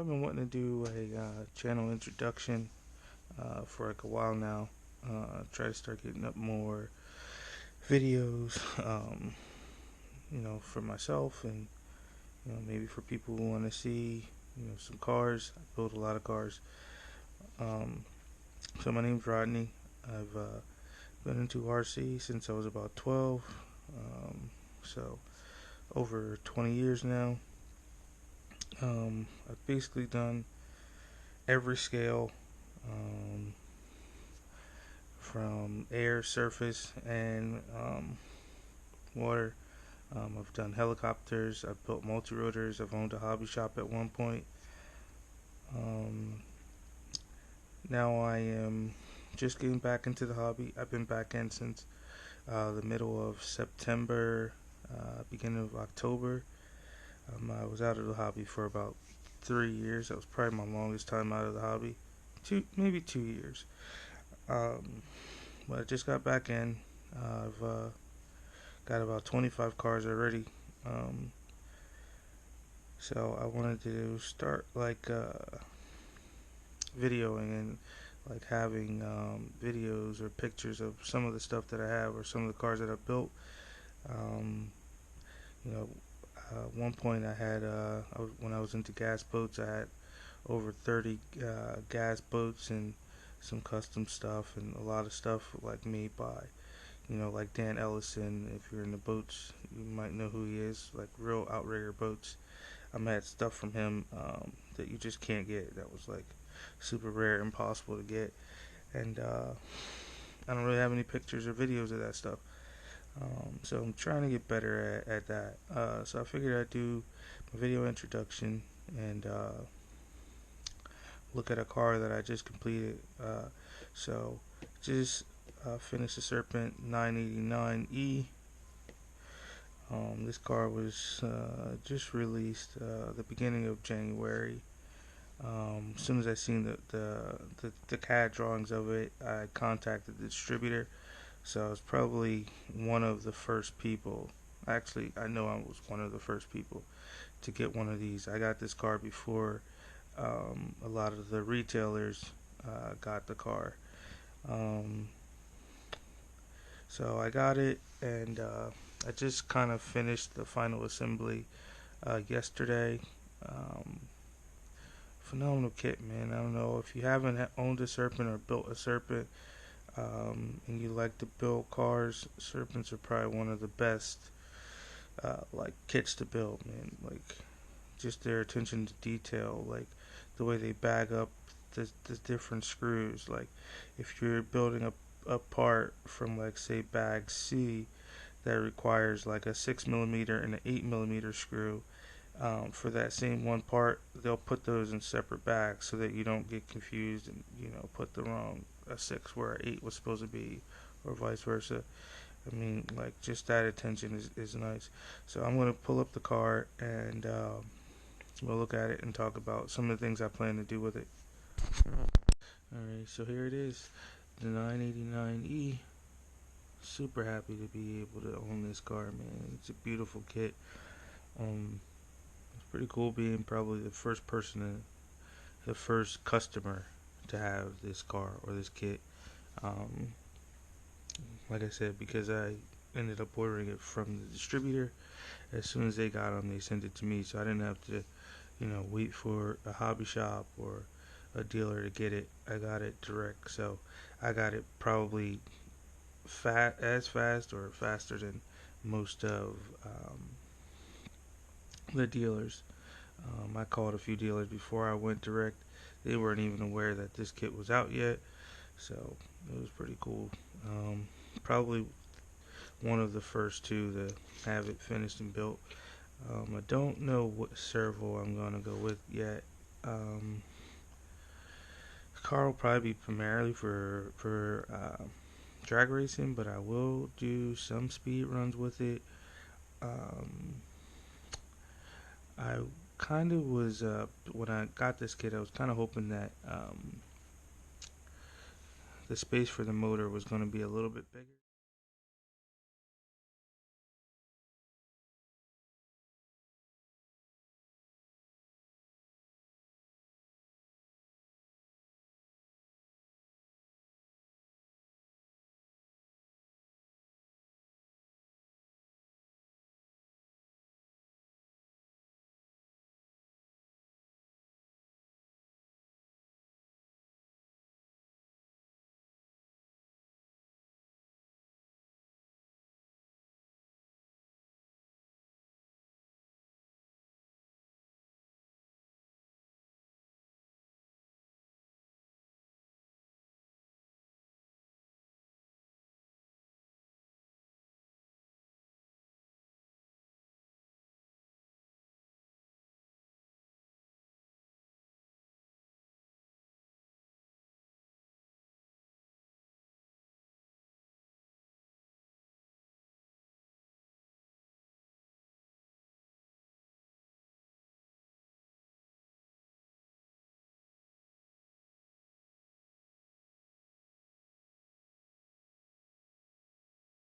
I've been wanting to do a channel introduction for like a while now. Try to start getting up more videos, for myself and maybe for people who want to see some cars. I build a lot of cars. Um, so my name's Rodney. I've been into RC since I was about 12. So over 20 years now. I've basically done every scale, um, from air, surface, and water. I've done helicopters. I've built multi-rotors. I've owned a hobby shop at one point. Um, Now I am just getting back into the hobby. I've been back in since the middle of September, beginning of October. I was out of the hobby for about 3 years. That was probably my longest time out of the hobby. Maybe 2 years. But I just got back in. I've got about 25 cars already. Um, so I wanted to start like videoing and like having videos or pictures of some of the stuff that I have or some of the cars that I've built. Um, you know, one point when I was into gas boats, I had over 30 gas boats and some custom stuff and a lot of stuff like made by like Dan Ellison. If you're in the boats, you might know who he is. Like real outrigger boats. I had stuff from him that you just can't get. That was like super rare, impossible to get, and I don't really have any pictures or videos of that stuff. So I'm trying to get better at that. So I figured I'd do a video introduction and look at a car that I just completed. So just finished the Serpent 989e. This car was just released the beginning of January. As soon as I seen the CAD drawings of it, I contacted the distributor. So I was probably one of the first people. Actually, I know I was one of the first people to get one of these. I got this car before a lot of the retailers got the car. Um, so I got it, and I just kind of finished the final assembly yesterday. Um, Phenomenal kit, man. I don't know if you haven't owned a Serpent or built a Serpent, and you like to build cars. Serpents are probably one of the best like kits to build, man. Like just their attention to detail, like the way they bag up the different screws. Like if you're building a part from like say bag C that requires like a 6 millimeter and an 8 millimeter screw. For that same one part, they'll put those in separate bags so that you don't get confused and put the wrong a 6 where a 8 was supposed to be, or vice versa. I mean, like just that attention is nice. So I'm gonna pull up the car and we'll look at it and talk about some of the things I plan to do with it. Alright, so here it is, the 989e. Super happy to be able to own this car, man. It's a beautiful kit. It's pretty cool being probably the first customer to have this car or this kit. Um, like I said, because I ended up ordering it from the distributor. As soon as they got them, they sent it to me, so I didn't have to, wait for a hobby shop or a dealer to get it. I got it direct, so I got it probably as fast or faster than most of the dealers. I called a few dealers before I went direct. They weren't even aware that this kit was out yet, so it was pretty cool. Probably one of the first two to have it finished and built. I don't know what servo I'm gonna go with yet. The car will probably be primarily for drag racing, but I will do some speed runs with it. I kind of was when I got this kit, I was kind of hoping that the space for the motor was going to be a little bit bigger.